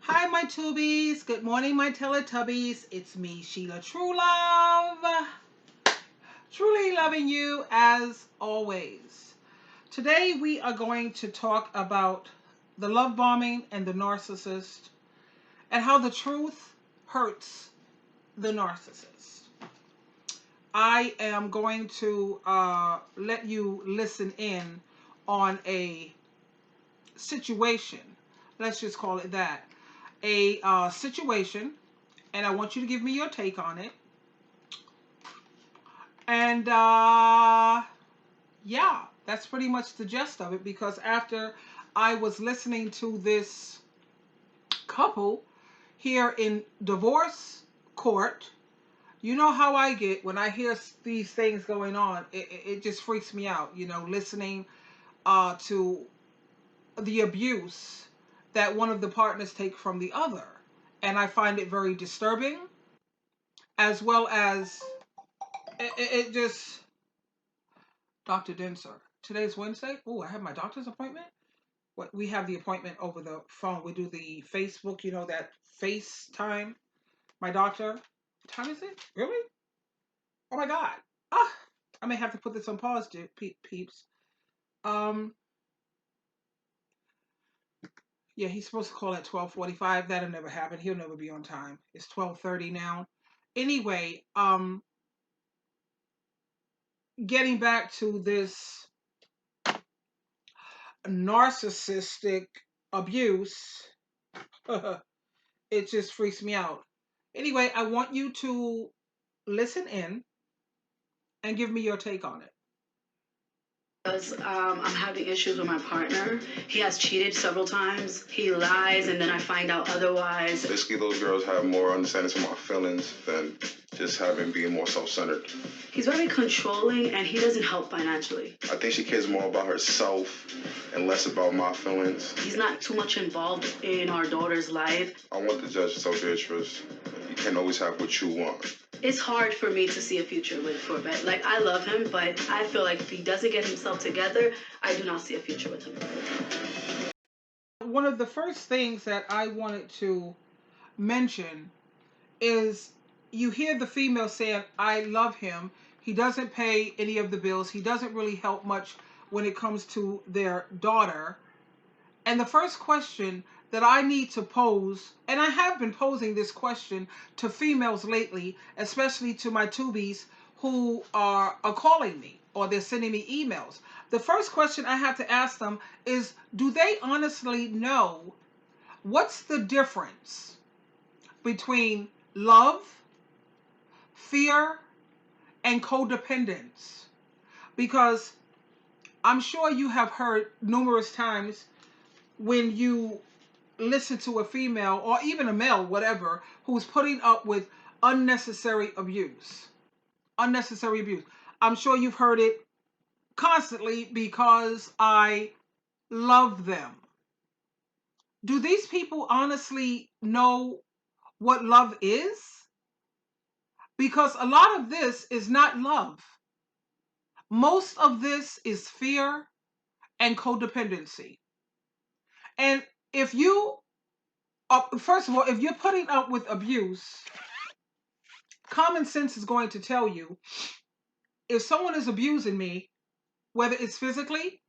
Hi, my tubies. Good morning, my Teletubbies. It's me, Sheila True Love. Truly loving you as always. Today, we are going to talk about the love bombing and the narcissist and how the truth hurts the narcissist. I am going to let you listen in on a situation. Let's just call it that. A situation, and I want you to give me your take on it. And yeah, that's pretty much the gist of it, because after I was listening to this couple here in divorce court, you know how I get when I hear these things going on. It just freaks me out, listening to the abuse that one of the partners take from the other. And I find it very disturbing, as well as it just, Dr. Denser. Today's Wednesday. Oh, I have my doctor's appointment. What, we have the appointment over the phone. We do the Facebook, that FaceTime. My doctor. What time is it? Really? Oh my God. Ah, I may have to put this on pause, peeps. Um, yeah, he's supposed to call at 12:45. That'll never happen. He'll never be on time. It's 12:30 now. Anyway, getting back to this narcissistic abuse, it just freaks me out. Anyway, I want you to listen in and give me your take on it. Because I'm having issues with my partner. He has cheated several times. He lies, and then I find out otherwise. Basically, those girls have more understanding of my feelings than just being more self-centered. He's very controlling, and he doesn't help financially. I think she cares more about herself and less about my feelings. He's not too much involved in our daughter's life. I want to judge self-interest. You can't always have what you want. It's hard for me to see a future with Corbett. Like, I love him, but I feel like if he doesn't get himself together, I do not see a future with him. One of the first things that I wanted to mention is you hear the female saying, I love him. He doesn't pay any of the bills. He doesn't really help much when it comes to their daughter. And the first question that I need to pose, and I have been posing this question to females lately, especially to my tubies who are calling me or they're sending me emails. The first question I have to ask them is, do they honestly know what's the difference between love, fear, and codependence? Because I'm sure you have heard numerous times when you listen to a female or even a male, whatever, who's putting up with unnecessary abuse. Unnecessary abuse. I'm sure you've heard it constantly because I love them. Do these people honestly know what love is? Because a lot of this is not love. Most of this is fear and codependency. And if you, first of all, if you're putting up with abuse, common sense is going to tell you, if someone is abusing me, whether it's physically,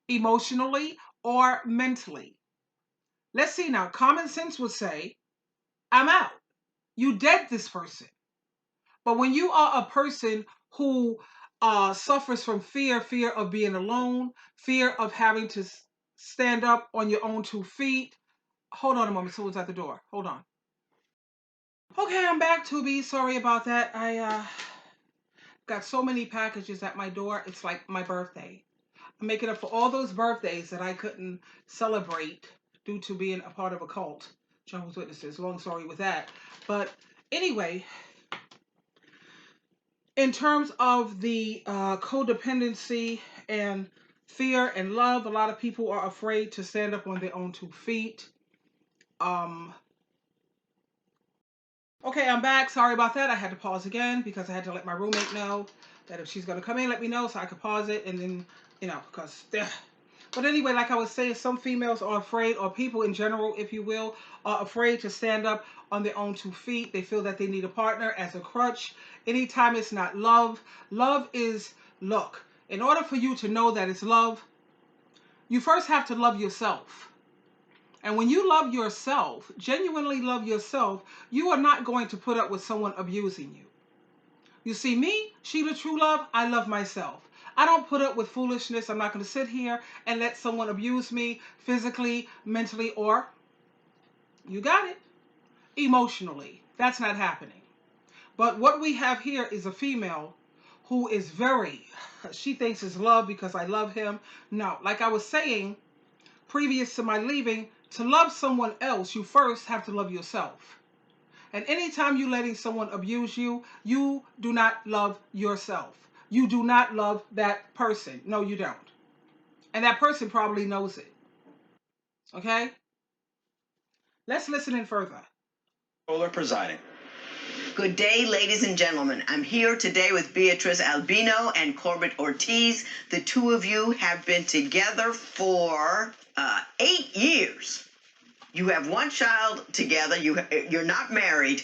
emotionally, or mentally, let's see now, common sense would say, I'm out. You dead this person. But when you are a person who suffers from fear of being alone, fear of having to stand up on your own 2 feet. Hold on a moment, someone's at the door. Hold on. Okay, I'm back, Tubi. Sorry about that. I got so many packages at my door. It's like my birthday. I'm making up for all those birthdays that I couldn't celebrate due to being a part of a cult. Jehovah's Witnesses. Long story with that. But anyway, in terms of the codependency and fear and love, a lot of people are afraid to stand up on their own 2 feet. Okay, I'm back. Sorry about that. I had to pause again because I had to let my roommate know that if she's going to come in, let me know so I could pause it. And then, because But anyway, like I was saying, some females are afraid, or people in general, if you will, are afraid to stand up on their own 2 feet. They feel that they need a partner as a crutch. Anytime it's not love, love is, look, in order for you to know that it's love, you first have to love yourself. And when you love yourself, genuinely love yourself, you are not going to put up with someone abusing you. You see, me, Sheila True Love, I love myself. I don't put up with foolishness. I'm not going to sit here and let someone abuse me physically, mentally, or, you got it, emotionally. That's not happening. But what we have here is a female who is she thinks it's love because I love him. No, like I was saying, previous to my leaving, to love someone else, you first have to love yourself. And anytime you're letting someone abuse you, you do not love yourself. You do not love that person. No, you don't. And that person probably knows it. Okay? Let's listen in further. Controller presiding. Good day, ladies and gentlemen. I'm here today with Beatrice Albino and Corbett Ortiz. The two of you have been together for 8 years. You have one child together. You're not married,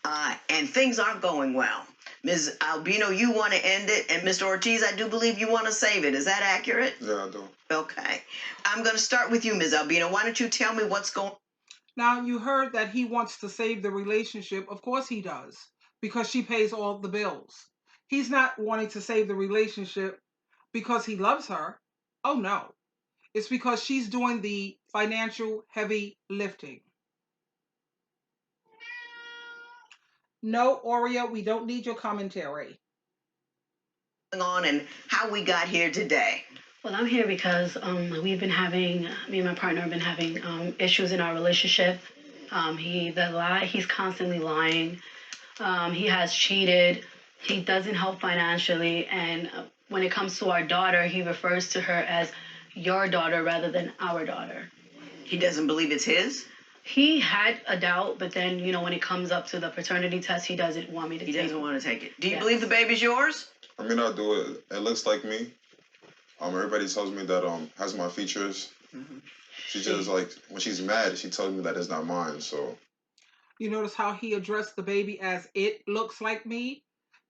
and things aren't going well. Ms. Albino, you want to end it, and Mr. Ortiz, I do believe you want to save it. Is that accurate? Yeah, I do. Okay. I'm going to start with you, Ms. Albino. Why don't you tell me what's going on? Now, you heard that he wants to save the relationship. Of course he does, because she pays all the bills. He's not wanting to save the relationship because he loves her. Oh, no. It's because she's doing the financial heavy lifting. No, Oreo, we don't need your commentary. On and how we got here today. Well, I'm here because we've been having, me and my partner have been having issues in our relationship. He's constantly lying. He has cheated. He doesn't help financially. And when it comes to our daughter, he refers to her as your daughter rather than our daughter. He doesn't believe it's his? He had a doubt, but then, when it comes up to the paternity test, he doesn't want me to take it. He doesn't want to take it. Do you Yes. believe the baby's yours? I mean, I do it. It looks like me. Everybody tells me that has my features. Mm-hmm. She just like when she's mad, she tells me that it's not mine. So You notice how he addressed the baby as it looks like me?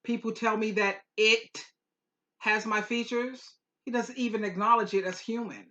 People tell me that it has my features. He doesn't even acknowledge it as human.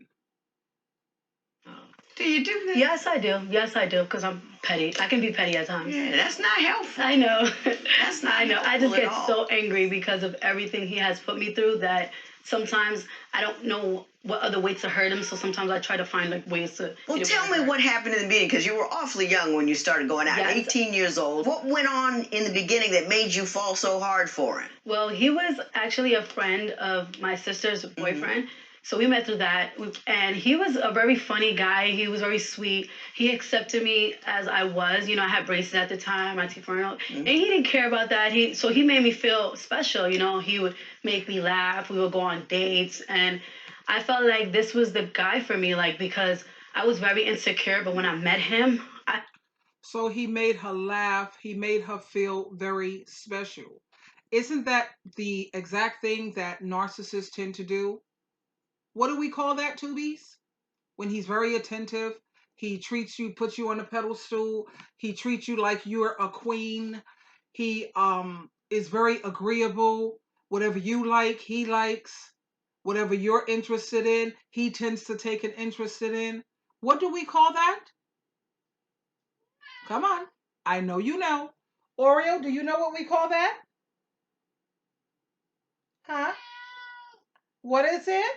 Do you do that? Yes, I do. Yes, I do, because I'm petty. I can be petty at times. Yeah, that's not helpful. I know. That's not I know. I helpful just at get all. so angry because of everything he has put me through that sometimes I don't know what other ways to hurt him. So sometimes I try to find ways to. Well, tell me what happened in the beginning, because you were awfully young when you started going out, Yes. 18 years old. What went on in the beginning that made you fall so hard for him? Well, he was actually a friend of my sister's boyfriend. So we met through that, and he was a very funny guy. He was very sweet. He accepted me as I was. I had braces at the time, my teeth were out, and he didn't care about that. So he made me feel special. He would make me laugh. We would go on dates, and I felt like this was the guy for me, because I was very insecure. But when I met him, So he made her laugh. He made her feel very special. Isn't that the exact thing that narcissists tend to do? What do we call that, Tubies? When he's very attentive, he treats you, puts you on a pedestal. He treats you like you're a queen. He is very agreeable. Whatever you like, he likes. Whatever you're interested in, he tends to take an interest in. What do we call that? Come on. I know you know. Oreo, do you know what we call that? Huh? What is it?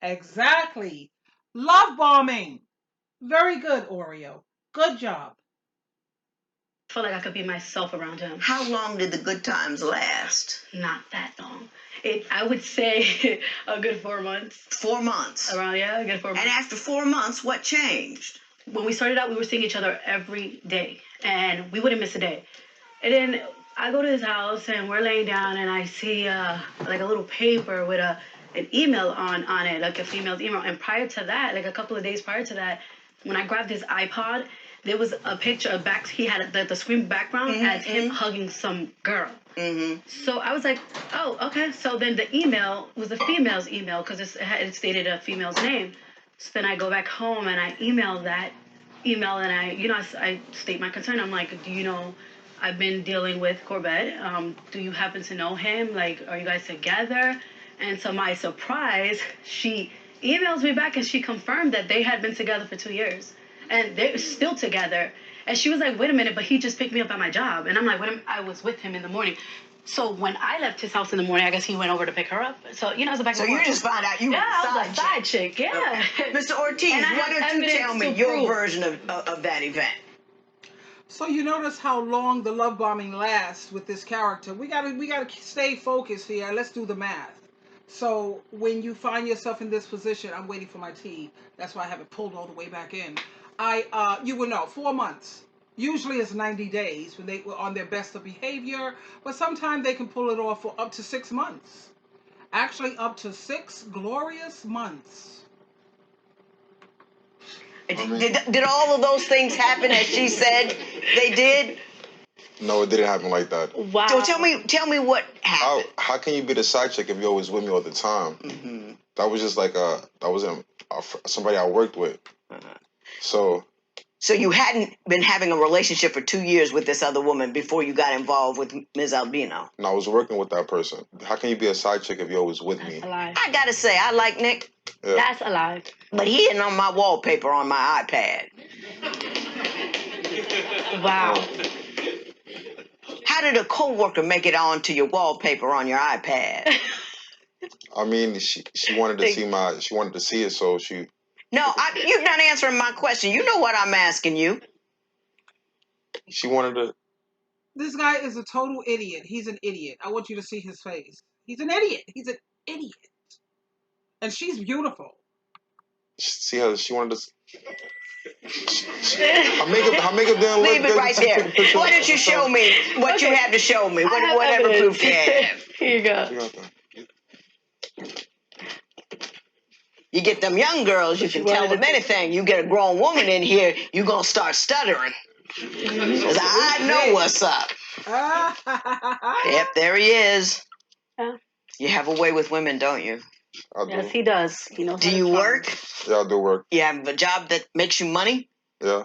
Exactly. Love bombing. Very good, Oreo. Good job. felt like I could be myself around him. How long did the good times last? Not that long. I would say a good 4 months. 4 months. Around, yeah, a good 4 months. And after 4 months, what changed? When we started out, we were seeing each other every day, and we wouldn't miss a day. And then I go to his house, and we're laying down, and I see a little paper with an email on it, like a female's email. And prior to that, a couple of days prior to that, when I grabbed his iPod, there was a picture of he had the screen background as him hugging some girl. So I was like, oh, okay. So then the email was a female's email because it stated a female's name. So then I go back home and I email that email and I state my concern. I'm like, do you know, I've been dealing with Corbett. Do you happen to know him? Like, are you guys together? And to my surprise, she emails me back and she confirmed that they had been together for 2 years and they're still together. And she was like, wait a minute, but he just picked me up at my job. And I'm like, I was with him in the morning. So when I left his house in the morning, I guess he went over to pick her up. So, it's a back and So forth. you just found out you were I was a side chick. Yeah. Okay. Mr. Ortiz, And I why have don't you tell evidence me to your prove. version of that event? So you notice how long the love bombing lasts with this character. We gotta stay focused here. Let's do the math. So when you find yourself in this position, I'm waiting for my tea. That's why I haven't pulled all the way back in. You will know 4 months. Usually it's 90 days when they were on their best of behavior, but sometimes they can pull it off for up to 6 months. Actually, up to 6 glorious months. Did all of those things happen as she said they did? No, it didn't happen like that. Wow. So tell me what happened. How can you be the side chick if you're always with me all the time? Mm-hmm. That was just like somebody I worked with. So you hadn't been having a relationship for 2 years with this other woman before you got involved with Ms. Albino. I was working with that person. How can you be a side chick if you're always with me? That's a lie. I gotta say, I like Nick. Yeah. That's a lie. But he isn't on my wallpaper on my iPad. Wow. How did a coworker make it onto your wallpaper on your iPad? I mean, she wanted to see it, so she. No, you're not answering my question. You know what I'm asking you. She wanted to. This guy is a total idiot. He's an idiot. I want you to see his face. He's an idiot. He's an idiot. And she's beautiful. See how she wanted to. Her makeup didn't look Leave it good. right there. Why don't you show me what you have to show me? Whatever proof you have. Here you go. You get them young girls, you can tell them anything. You get a grown woman in here, you gonna start stuttering. 'Cause I know what's up. Yep, there he is. Yeah. You have a way with women, don't you? I do. Yes, he does. Do you work? Yeah, I do work. You have a job that makes you money? Yeah.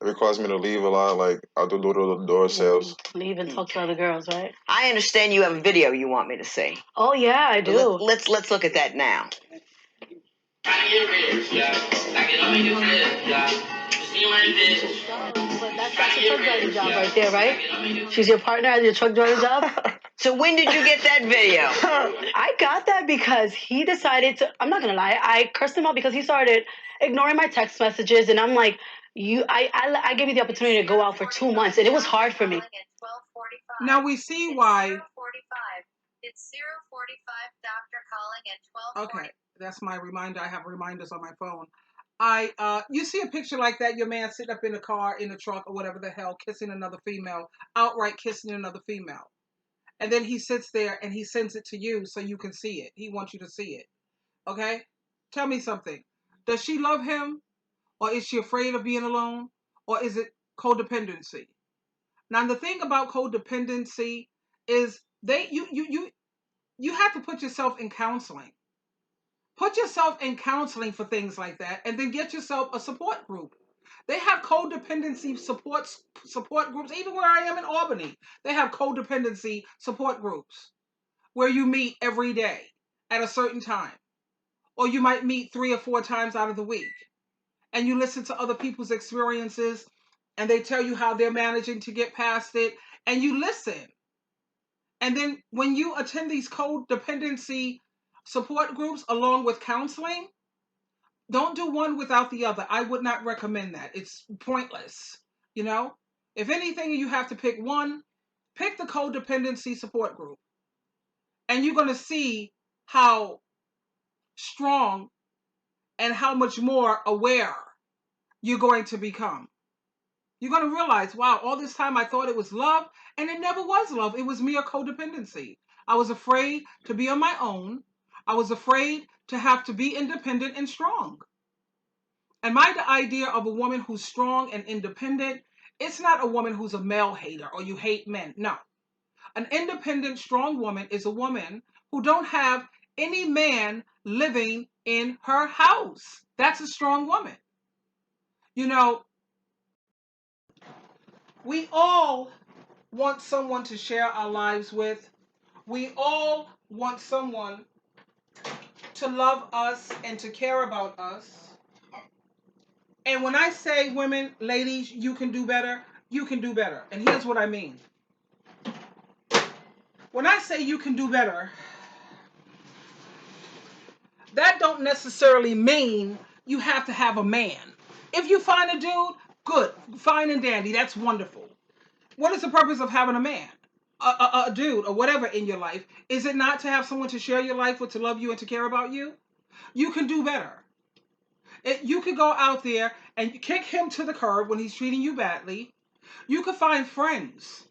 It requires me to leave a lot. Like, I do door sales. Leave and talk to other girls, right? I understand you have a video you want me to see. Oh, yeah, I do. Let's look at that now. But that's your truck driving job right there, right? She's your partner at your truck driving job? So when did you get that video? I got that because he decided to, I'm not going to lie, I cursed him out because he started ignoring my text messages, and I'm like, I gave you the opportunity to go out for 2 months, and it was hard for me. Now we see why. It's 0:45, doctor calling at 12:40. Okay, that's my reminder. I have reminders on my phone. You see a picture like that, your man sitting up in the car, in the truck, or whatever the hell, kissing another female, outright kissing another female. And then he sits there and he sends it to you so you can see it. He wants you to see it. Okay? Tell me something. Does she love him? Or is she afraid of being alone? Or is it codependency? Now the thing about codependency is you have to put yourself in counseling. Put yourself in counseling for things like that, and then get yourself a support group. They have codependency support groups. Even where I am in Albany, they have codependency support groups where you meet every day at a certain time, or you might meet 3 or 4 times out of the week, and you listen to other people's experiences, and they tell you how they're managing to get past it, and you listen. And then when you attend these codependency support groups along with counseling, don't do one without the other. I would not recommend that. It's pointless. If anything, you have to pick one, pick the codependency support group. And you're going to see how strong and how much more aware you're going to become. You're going to realize, wow, all this time I thought it was love, and it never was love. It was mere codependency. I was afraid to be on my own. I was afraid to have to be independent and strong. And my idea of a woman who's strong and independent, it's not a woman who's a male hater or you hate men. No. An independent, strong woman is a woman who don't have any man living in her house. That's a strong woman. You know, we all want someone to share our lives with. We all want someone to love us and to care about us. And when I say women, ladies, you can do better, you can do better. And here's what I mean. When I say you can do better, that don't necessarily mean you have to have a man. If you find a dude, good, fine and dandy, that's wonderful. What is the purpose of having a man, a dude, or whatever in your life? Is it not to have someone to share your life with, to love you and to care about you? You can do better. You could go out there and kick him to the curb when he's treating you badly. You could find friends,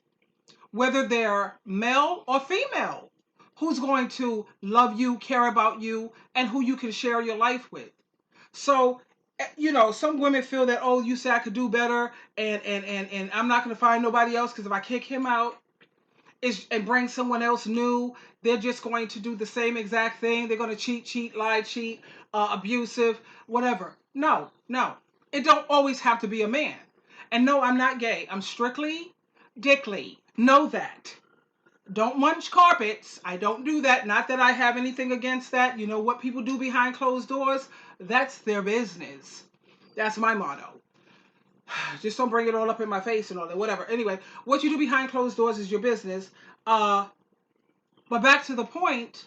whether they're male or female, who's going to love you, care about you, and who you can share your life with. So, some women feel that, oh, you say I could do better, and I'm not going to find nobody else because if I kick him out and bring someone else new, they're just going to do the same exact thing. They're going to cheat, lie, abusive, whatever. No. It don't always have to be a man. And no, I'm not gay. I'm strictly dickly. Know that. Don't munch carpets. I don't do that. Not that I have anything against that. You know what people do behind closed doors? That's their business. That's my motto. Just don't bring it all up in my face and all that. Whatever. Anyway, what you do behind closed doors is your business. But back to the point,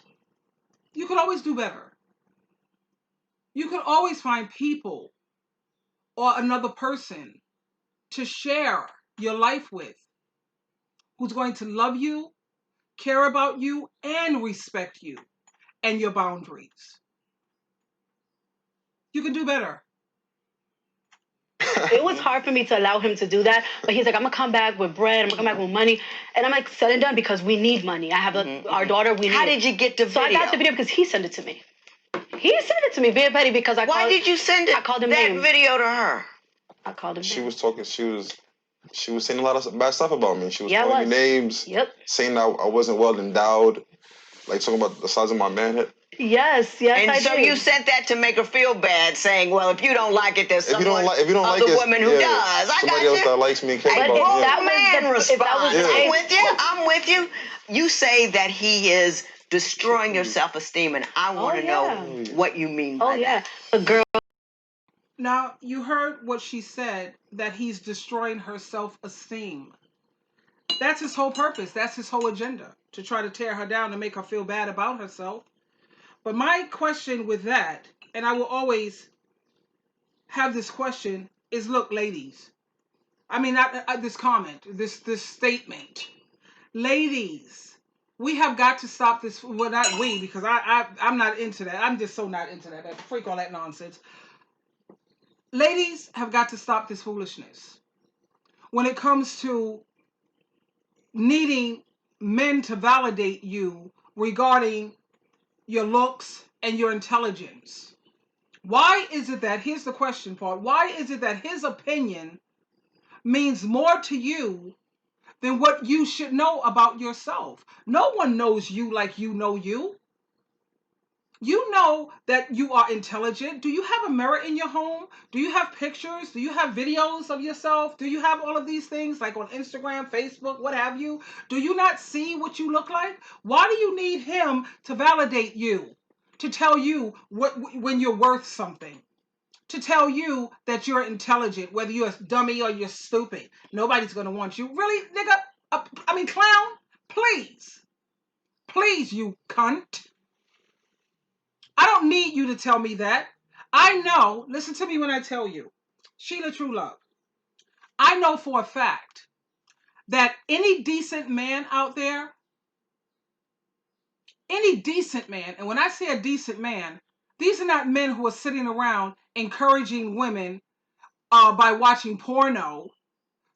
you could always do better. You could always find people or another person to share your life with who's going to love you, care about you, and respect you and your boundaries. You can do better. It was hard for me to allow him to do that, but he's like, I'm gonna come back with bread, I'm gonna come back with money, and I'm like, said and done, because we need money. I have our daughter. We need. How did you get the video? So I got the video because he sent it to me. He sent it to me via Betty because I. Why did you send it? I called him that names. video to her. I called him. She names. was talking. She was saying a lot of bad stuff about me. She was Yeah, calling me was. names. Yep. Saying I wasn't well endowed. Like talking about the size of my manhood. Yes, And I so did. you sent that to make her feel bad, saying, "Well, if you don't like it, there's someone, if you don't like other it, woman who does." I got somebody you. else that likes me and cares Hey, about me. grown that was man the- if that was response. the I'm case- with you. I'm with you. You say that he is destroying your self-esteem, and I want to know what you mean by that. The girl. Now, you heard what she said, that he's destroying her self-esteem. That's his whole purpose. That's his whole agenda, to try to tear her down and make her feel bad about herself. But my question with that, and I will always have this question, is look, ladies. I mean, not this comment, this statement. Ladies, we have got to stop this. Well, not we, because I'm not into that. I'm just so not into that. Freak all that nonsense. Ladies have got to stop this foolishness. When it comes to needing men to validate you regarding your looks and your intelligence. Why is it that, here's the question part, why is it that his opinion means more to you than what you should know about yourself? No one knows you like you know you. You know that you are intelligent. Do you have a mirror in your home? Do you have pictures? Do you have videos of yourself? Do you have all of these things like on Instagram, Facebook, what have you? Do you not see what you look like? Why do you need him to validate you? To tell you when you're worth something? To tell you that you're intelligent, whether you're a dummy or you're stupid. Nobody's going to want you. Really, nigga? Clown? Please. Please, you cunt. I don't need you to tell me that. I know, listen to me when I tell you, Sheila True Love, I know for a fact that any decent man out there, and when I say a decent man, these are not men who are sitting around encouraging women by watching porno,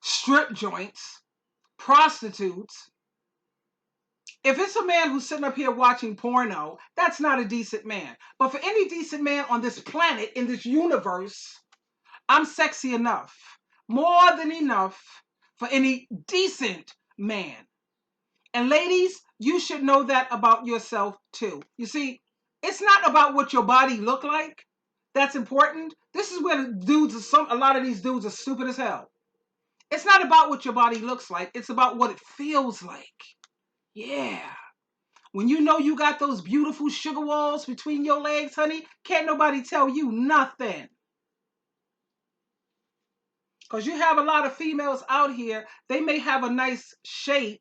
strip joints, prostitutes. If it's a man who's sitting up here watching porno, that's not a decent man. But for any decent man on this planet, in this universe, I'm sexy enough, more than enough for any decent man. And ladies, you should know that about yourself too. You see, it's not about what your body look like. That's important. This is where the dudes a lot of these dudes are stupid as hell. It's not about what your body looks like. It's about what it feels like. Yeah. When you know you got those beautiful sugar walls between your legs, honey, can't nobody tell you nothing. Because you have a lot of females out here, they may have a nice shape,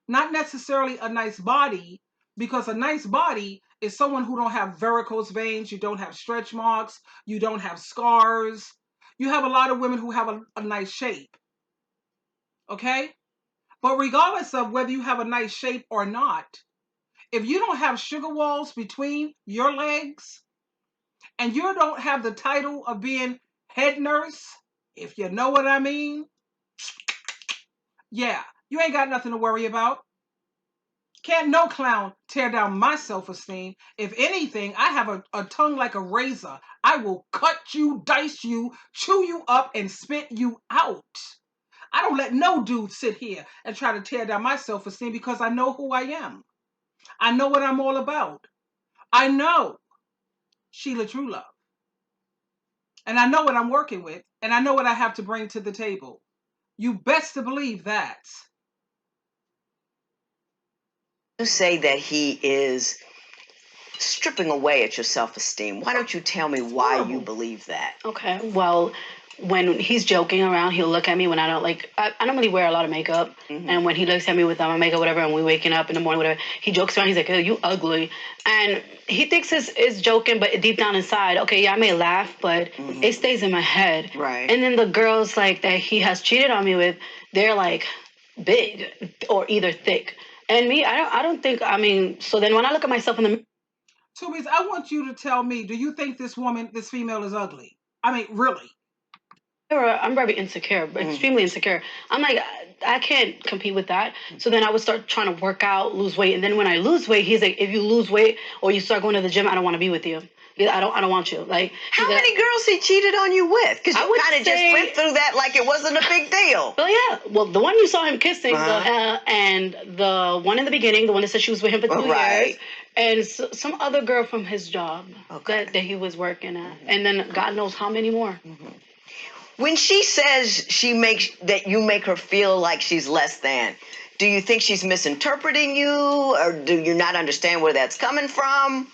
not necessarily a nice body, because a nice body is someone who don't have varicose veins, you don't have stretch marks, you don't have scars. You have a lot of women who have a nice shape. Okay? But regardless of whether you have a nice shape or not, if you don't have sugar walls between your legs and you don't have the title of being head nurse, if you know what I mean, yeah, you ain't got nothing to worry about. Can't no clown tear down my self-esteem. If anything, I have a tongue like a razor. I will cut you, dice you, chew you up, and spit you out. I don't let no dude sit here and try to tear down my self-esteem because I know who I am. I know what I'm all about. I know Sheila True Love. And I know what I'm working with. And I know what I have to bring to the table. You best to believe that. You say that he is stripping away at your self-esteem. Why don't you tell me why you believe that? Okay. Well, when he's joking around, he'll look at me when I don't I don't really wear a lot of makeup. Mm-hmm. And when he looks at me with my makeup, whatever, and we waking up in the morning, whatever, he jokes around. He's like, "Oh, you ugly." And he thinks it's joking, but deep down inside, okay, yeah, I may laugh, but it stays in my head. Right. And then the girls like that he has cheated on me with, they're like big or either thick. And me, I don't think, I mean, so then when I look at myself in the Tubies, I want you to tell me, do you think this female is ugly? I mean, really? I'm very insecure, extremely insecure. I'm like, I can't compete with that. So then I would start trying to work out, lose weight, and then when I lose weight, he's like, if you lose weight or you start going to the gym, I don't want to be with you. I don't want you. Like, how many girls he cheated on you with? Because I you would kind of just say- went through that like it wasn't a big deal. Well, yeah. Well, the one you saw him kissing, and the one in the beginning, the one that said she was with him for 2 years, and some other girl from his job that he was working at, and then God knows how many more. When she says you make her feel like she's less than, do you think she's misinterpreting you, or do you not understand where that's coming from?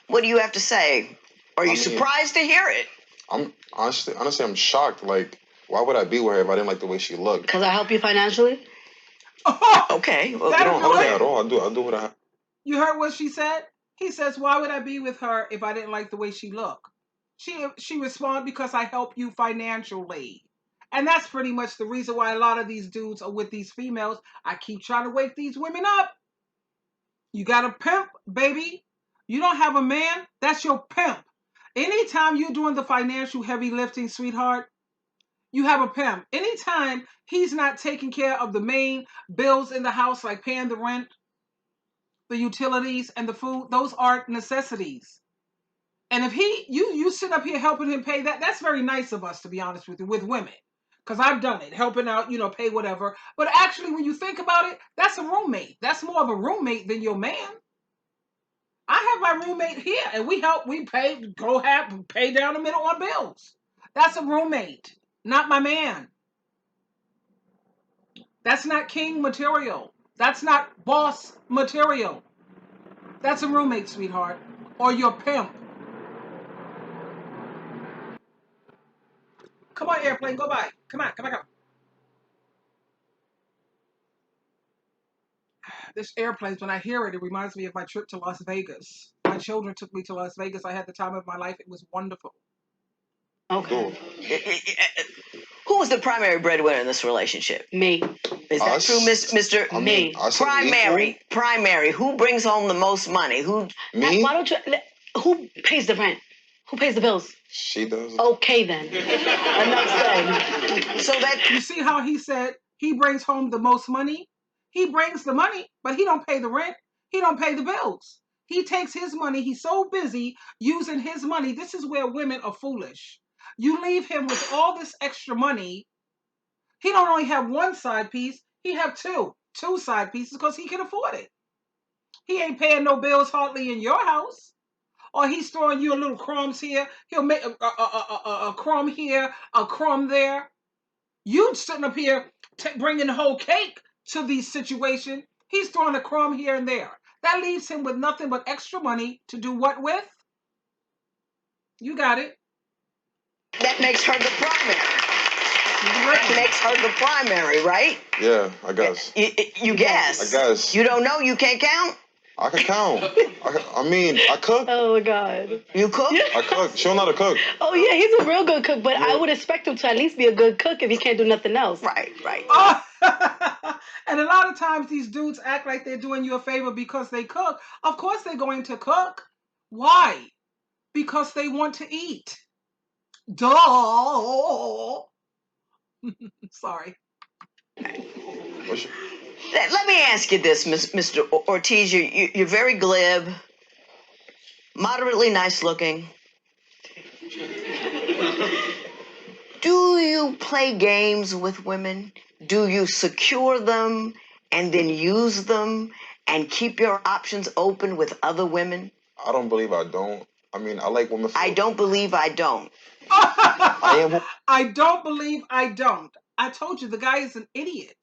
What do you have to say? Are you surprised to hear it? I'm honestly, I'm shocked. Like, why would I be with her if I didn't like the way she looked? Because I help you financially. Okay. Well, That I don't help annoying. her at all. I do what I have. You heard what she said? He says, why would I be with her if I didn't like the way she looked? She responded, because I help you financially. And that's pretty much the reason why a lot of these dudes are with these females. I keep trying to wake these women up. You got a pimp, baby. You don't have a man, that's your pimp. Anytime you're doing the financial heavy lifting, sweetheart, you have a pimp. Anytime he's not taking care of the main bills in the house, like paying the rent, the utilities, and the food, those are necessities. And if you sit up here helping him pay that, that's very nice of us, to be honest with you, with women. Because I've done it, helping out, pay whatever. But actually, when you think about it, that's a roommate. That's more of a roommate than your man. I have my roommate here, and we pay down the middle on bills. That's a roommate, not my man. That's not king material. That's not boss material. That's a roommate, sweetheart, or your pimp. Come on, airplane, go by. Come on, come on, come. This airplane, when I hear it, it reminds me of my trip to Las Vegas. My children took me to Las Vegas. I had the time of my life. It was wonderful. Okay. Who was the primary breadwinner in this relationship? Me. Is that true, Mr. Me. Primary. Who brings home the most money? Who? Me? Why don't you? Who pays the rent? Who pays the bills? She does. Okay then. Enough said. So that You see how he said he brings home the most money? He brings the money, but he don't pay the rent. He don't pay the bills. He takes his money. He's so busy using his money. This is where women are foolish. You leave him with all this extra money. He don't only have one side piece. He have two. 2 side pieces because he can afford it. He ain't paying no bills hardly in your house. Or he's throwing you a little crumbs here. He'll make a crumb here, a crumb there. You sitting up here bringing the whole cake to these situations. He's throwing a crumb here and there. That leaves him with nothing but extra money to do what with? You got it. That makes her the primary. That Right. makes her the primary, right? Yeah, I guess. You guess. I guess. You don't know? You can't count? I can count. I mean, I cook. Oh my God. You cook? I cook. She don't know how to cook. Oh yeah, he's a real good cook, but I would expect him to at least be a good cook if he can't do nothing else. Right. And a lot of times these dudes act like they're doing you a favor because they cook. Of course they're going to cook. Why? Because they want to eat. Duh. Sorry. Let me ask you this, Mr. Ortiz. You're very glib, moderately nice looking. Do you play games with women? Do you secure them and then use them and keep your options open with other women? I don't believe I don't. I mean, I like women. I don't believe I don't. I don't believe I don't. I told you the guy is an idiot.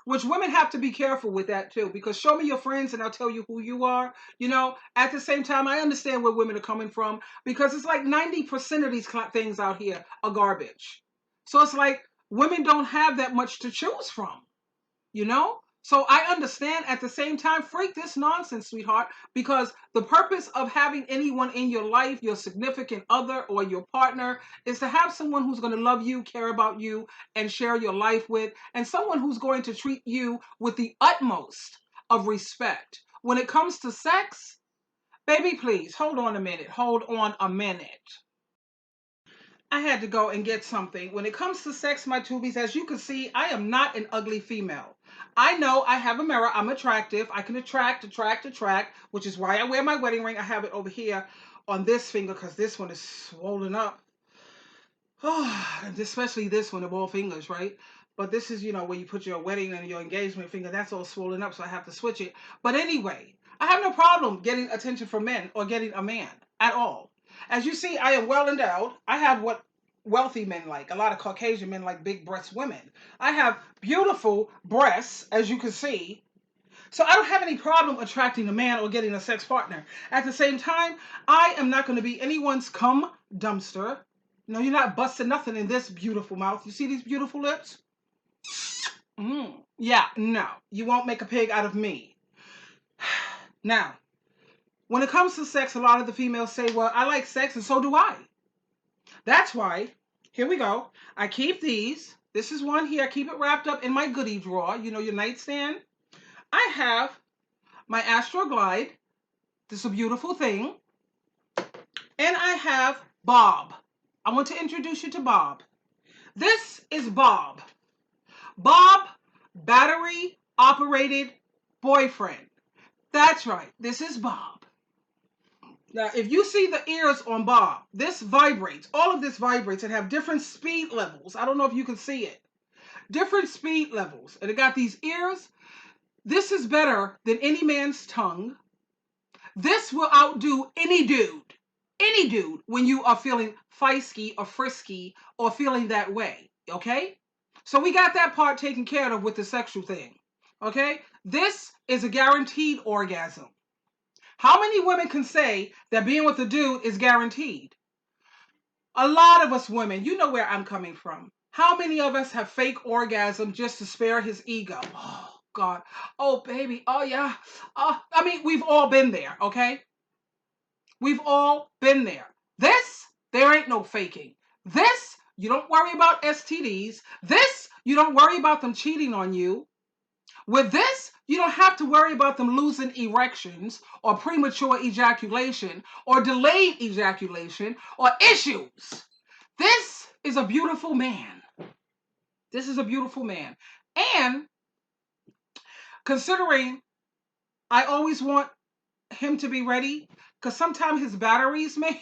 Which women have to be careful with that too, because show me your friends and I'll tell you who you are. You know, at the same time, I understand where women are coming from because it's like 90% of these things out here are garbage. So it's like women don't have that much to choose from, you know? So I understand at the same time, freak this nonsense, sweetheart, because the purpose of having anyone in your life, your significant other or your partner, is to have someone who's going to love you, care about you, and share your life with, and someone who's going to treat you with the utmost of respect. When it comes to sex, baby, please, hold on a minute. Hold on a minute. I had to go and get something. When it comes to sex, my tubies, as you can see, I am not an ugly female. I know I have a mirror. I'm attractive. I can attract, which is why I wear my wedding ring. I have it over here on this finger because this one is swollen up. Oh, especially this one of all fingers, right? But this is, you know, where you put your wedding and your engagement finger. That's all swollen up, so I have to switch it. But anyway, I have no problem getting attention from men or getting a man at all. As you see, I am well endowed. I have what wealthy men like. A lot of Caucasian men like big breast women. I have beautiful breasts, as you can see. So I don't have any problem attracting a man or getting a sex partner. At the same time, I am not going to be anyone's cum dumpster. No, you're not busting nothing in this beautiful mouth. You see these beautiful lips? Yeah, no. You won't make a pig out of me. Now, when it comes to sex, a lot of the females say, well, I like sex and so do I. That's why, here we go. I keep these. This is one here. I keep it wrapped up in my goodie drawer. You know, your nightstand. I have my Astro Glide. This is a beautiful thing. And I have Bob. I want to introduce you to Bob. This is Bob. Bob, battery operated boyfriend. That's right. This is Bob. Now, if you see the ears on Bob, this vibrates. All of this vibrates and have different speed levels. I don't know if you can see it. Different speed levels. And it got these ears. This is better than any man's tongue. This will outdo any dude. Any dude when you are feeling feisty or frisky or feeling that way. Okay? So we got that part taken care of with the sexual thing. Okay? This is a guaranteed orgasm. How many women can say that being with a dude is guaranteed? A lot of us women, you know where I'm coming from. How many of us have fake orgasm just to spare his ego? Oh, God. Oh, baby. Oh, yeah. I mean, we've all been there, okay? We've all been there. This, there ain't no faking. This, you don't worry about STDs. This, you don't worry about them cheating on you. With this, you don't have to worry about them losing erections or premature ejaculation or delayed ejaculation or issues. This is a beautiful man. This is a beautiful man. And considering I always want him to be ready, because sometimes his batteries may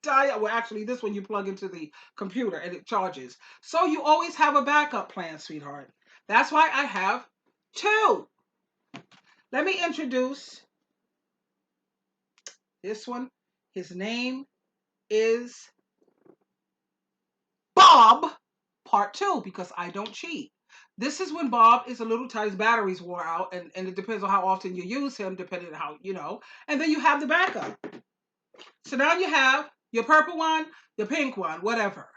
die. Well, actually, this one you plug into the computer and it charges. So you always have a backup plan, sweetheart. That's why I have Two, let me introduce this one. His name is Bob, part two, because I don't cheat. This is when Bob is a little tight, his batteries wore out, and it depends on how often you use him, depending on how, and then you have the backup. So now you have your purple one, your pink one, whatever.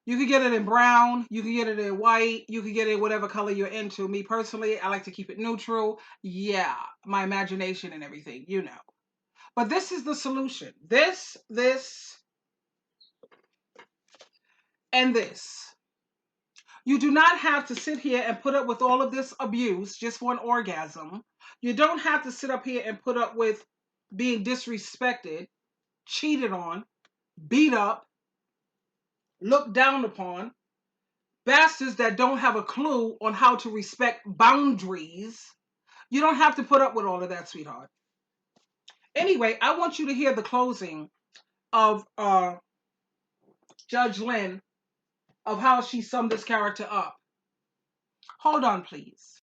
You can get it in brown, you can get it in white, you can get it in whatever color you're into. Me personally, I like to keep it neutral. Yeah, my imagination and everything, But this is the solution. This, and this. You do not have to sit here and put up with all of this abuse just for an orgasm. You don't have to sit up here and put up with being disrespected, cheated on, beat up, looked down upon, bastards that don't have a clue on how to respect boundaries. You don't have to put up with all of that, sweetheart. Anyway, I want you to hear the closing of Judge Lynn, of how she summed this character up. Hold on, please.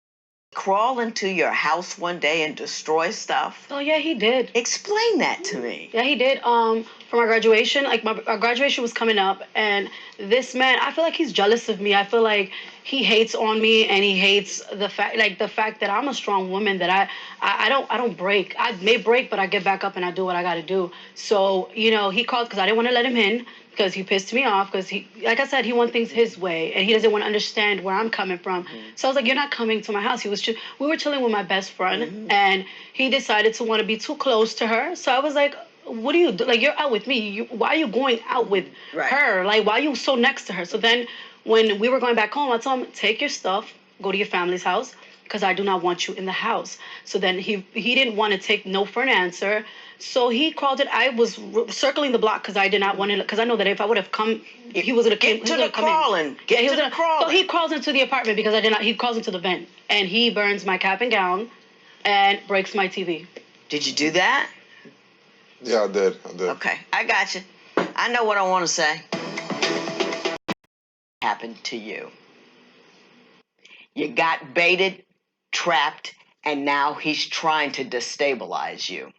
Crawl into your house one day and destroy stuff? Oh yeah, he did. Explain that to me. Yeah, he did. For my graduation, like our graduation was coming up, and this man, I feel like he's jealous of me. I feel like he hates on me, and he hates the fact that I'm a strong woman. That I don't break. I may break, but I get back up and I do what I got to do. So he called because I didn't want to let him in, because he pissed me off, because he, like I said, he wants things his way, and he doesn't want to understand where I'm coming from. Mm-hmm. So I was like, you're not coming to my house. We were chilling with my best friend, mm-hmm. and he decided to want to be too close to her. So I was like, what do you do? Like, you're out with me. Why are you going out with her? Like, why are you so next to her? So then when we were going back home, I told him, take your stuff, go to your family's house, because I do not want you in the house. So then he didn't want to take no for an answer. So he called it. I was circling the block because I did not want to, because I know that if I would have come, he was going to come. Get to the crawling. Get to the crawling. So he crawls into the apartment because I did not. He crawls into the vent, and he burns my cap and gown and breaks my TV. Did you do that? Yeah, I did. Okay, I got you. I know what I want to say. Happened to you. You got baited, trapped, and now he's trying to destabilize you.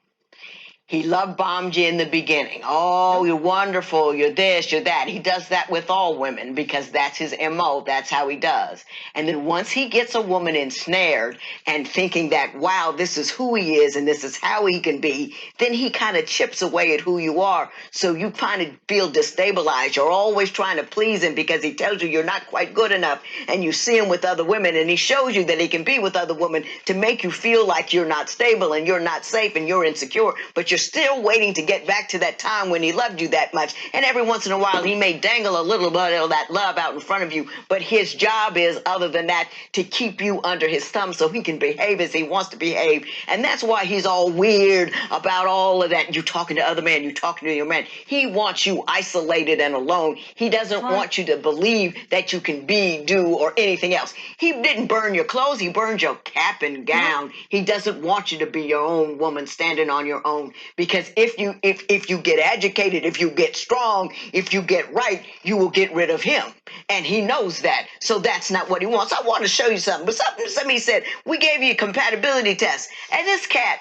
He love bombed you in the beginning. Oh, you're wonderful. You're this, you're that. He does that with all women because that's his MO. That's how he does. And then once he gets a woman ensnared and thinking that, wow, this is who he is and this is how he can be, then he kind of chips away at who you are. So you kind of feel destabilized. You're always trying to please him because he tells you you're not quite good enough. And you see him with other women and he shows you that he can be with other women to make you feel like you're not stable and you're not safe and you're insecure. But you're still waiting to get back to that time when he loved you that much. And every once in a while, he may dangle a little bit of that love out in front of you. But his job is, other than that, to keep you under his thumb so he can behave as he wants to behave. And that's why he's all weird about all of that. You talking to other men, you talking to your man. He wants you isolated and alone. He doesn't want you to believe that you can be, do, or anything else. He didn't burn your clothes. He burned your cap and gown. He doesn't want you to be your own woman standing on your own. Because if you get educated, if you get strong, if you get right, you will get rid of him. And he knows that. So that's not what he wants. I want to show you something. But somebody said, we gave you a compatibility test. And this cat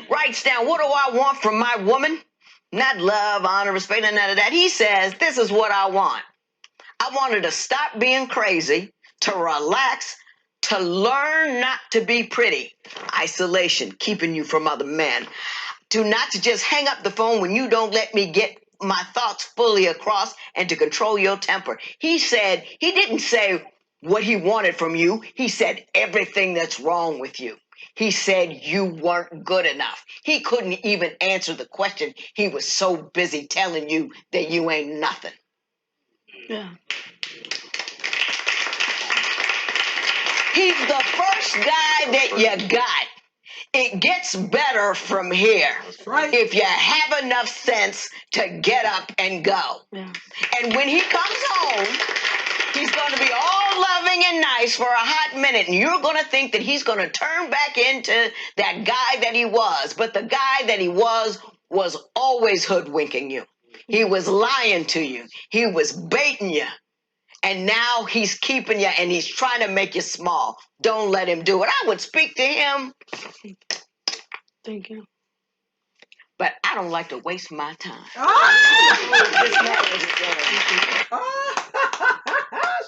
writes down, what do I want from my woman? Not love, honor, respect, and none of that. He says, this is what I want. I want her to stop being crazy, to relax, to learn not to be pretty. Isolation, keeping you from other men. To not to just hang up the phone when you don't let me get my thoughts fully across, and to control your temper. He didn't say what he wanted from you. He said everything that's wrong with you. He said you weren't good enough. He couldn't even answer the question. He was so busy telling you that you ain't nothing. Yeah. He's the first guy that you got. It gets better from here. Right. If you have enough sense to get up and go. Yeah. And when he comes home, he's going to be all loving and nice for a hot minute. And you're going to think that he's going to turn back into that guy that he was. But the guy that he was always hoodwinking you. He was lying to you. He was baiting you. and now he's keeping you and he's trying to make you small. Don't let him do it. I would speak to him. Thank you. But I don't like to waste my time. This man is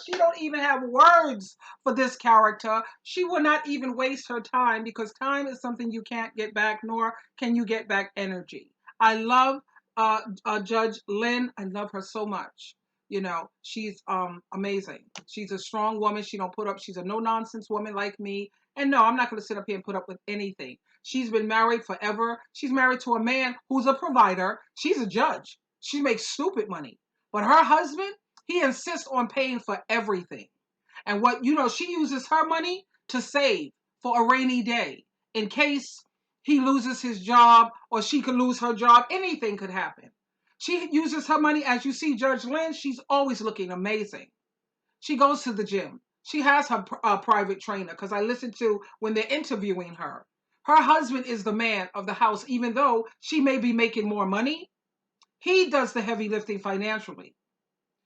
She don't even have words for this character. She will not even waste her time because time is something you can't get back, nor can you get back energy. I love Judge Lynn. I love her so much. You know, she's amazing. She's a strong woman. She don't put up. She's a no nonsense woman like me. And no, I'm not going to sit up here and put up with anything. She's been married forever. She's married to a man who's a provider. She's a judge. She makes stupid money. But her husband, he insists on paying for everything. And what, you know, she uses her money to save for a rainy day in case he loses his job or she could lose her job. Anything could happen. She uses her money. As you see, Judge Lynn, she's always looking amazing. She goes to the gym. She has her private trainer because I listen to when they're interviewing her. Her husband is the man of the house, even though she may be making more money. He does the heavy lifting financially.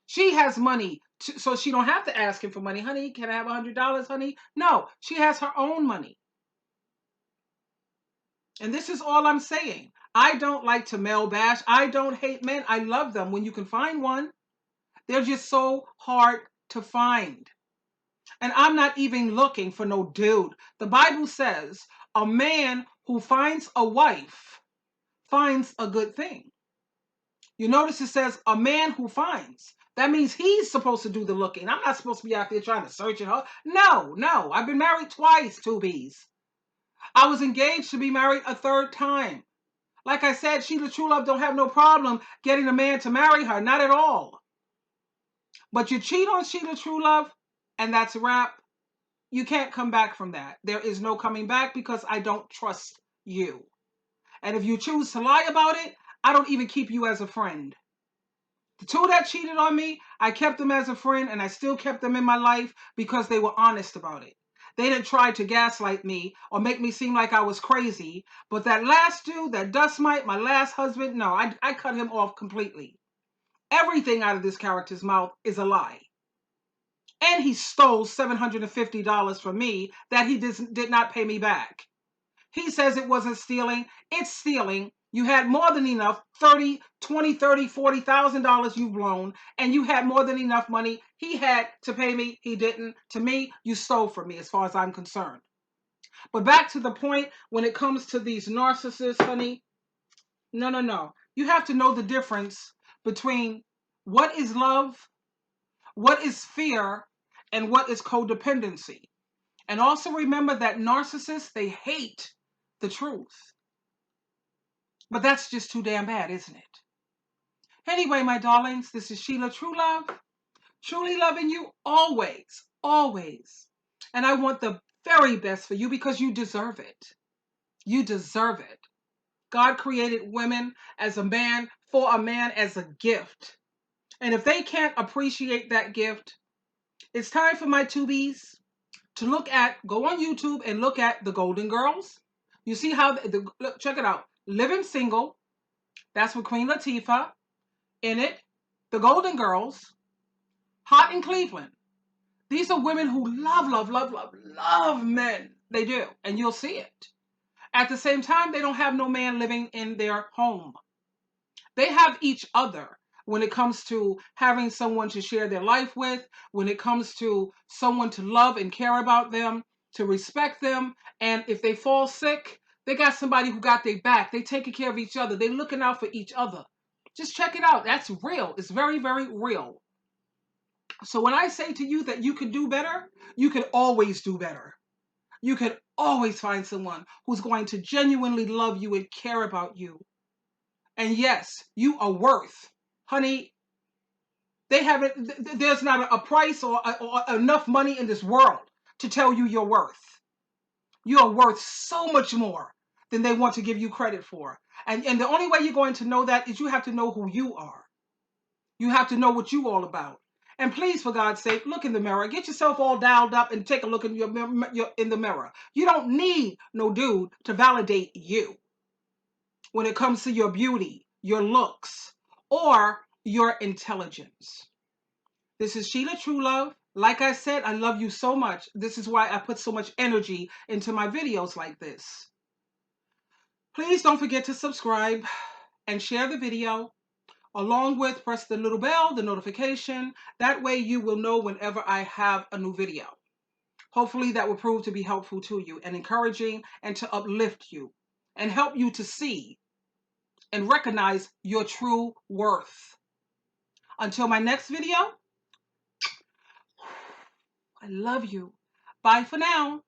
She has money, so she don't have to ask him for money. Honey, can I have $100, honey? No, she has her own money. And this is all I'm saying. I don't like to male bash. I don't hate men. I love them when you can find one. They're just so hard to find. And I'm not even looking for no dude. The Bible says a man who finds a wife finds a good thing. You notice it says a man who finds. That means he's supposed to do the looking. I'm not supposed to be out there trying to search her. No. I've been married twice, 2Bs. I was engaged to be married a third time. Like I said, Sheila True Love don't have no problem getting a man to marry her. Not at all. But you cheat on Sheila True Love, and that's a wrap. You can't come back from that. There is no coming back because I don't trust you. And if you choose to lie about it, I don't even keep you as a friend. The two that cheated on me, I kept them as a friend and I still kept them in my life because they were honest about it. They didn't try to gaslight me or make me seem like I was crazy. But that last dude, that dust mite, my last husband, no, I cut him off completely. Everything out of this character's mouth is a lie. And he stole $750 from me that he did not pay me back. He says it wasn't stealing. It's stealing. You had more than enough, $40,000 you've blown, and you had more than enough money. He had to pay me. He didn't. To me, you stole from me as far as I'm concerned. But back to the point, when it comes to these narcissists, honey, no. You have to know the difference between what is love, what is fear, and what is codependency. And also remember that narcissists, they hate the truth. But that's just too damn bad, isn't it? Anyway, my darlings, this is Sheila True Love. Truly loving you always, always. And I want the very best for you because you deserve it. You deserve it. God created women as a man, for a man as a gift. And if they can't appreciate that gift, it's time for my 2Bs to go on YouTube and look at the Golden Girls. You see how, look, check it out. Living Single, that's with Queen Latifah in it. The Golden Girls, Hot in Cleveland. These are women who love men. They do, and you'll see it. At the same time, they don't have no man living in their home. They have each other when it comes to having someone to share their life with, when it comes to someone to love and care about them, to respect them. And if they fall sick, they got somebody who got their back. They taking care of each other. They looking out for each other. Just check it out. That's real. It's very, very real. So when I say to you that you can do better, you can always do better. You can always find someone who's going to genuinely love you and care about you. And yes, you are worth, honey. There's not a price or enough money in this world to tell you your worth. You are worth so much more than they want to give you credit for. And the only way you're going to know that is you have to know who you are. You have to know what you're all about. And please, for God's sake, look in the mirror. Get yourself all dialed up and take a look in in the mirror. You don't need no dude to validate you when it comes to your beauty, your looks, or your intelligence. This is Sheila True Love. Like I said, I love you so much. This is why I put so much energy into my videos like this. Please don't forget to subscribe and share the video. Along with, press the little bell, the notification. That way you will know whenever I have a new video. Hopefully that will prove to be helpful to you and encouraging and to uplift you and help you to see and recognize your true worth. Until my next video, I love you. Bye for now.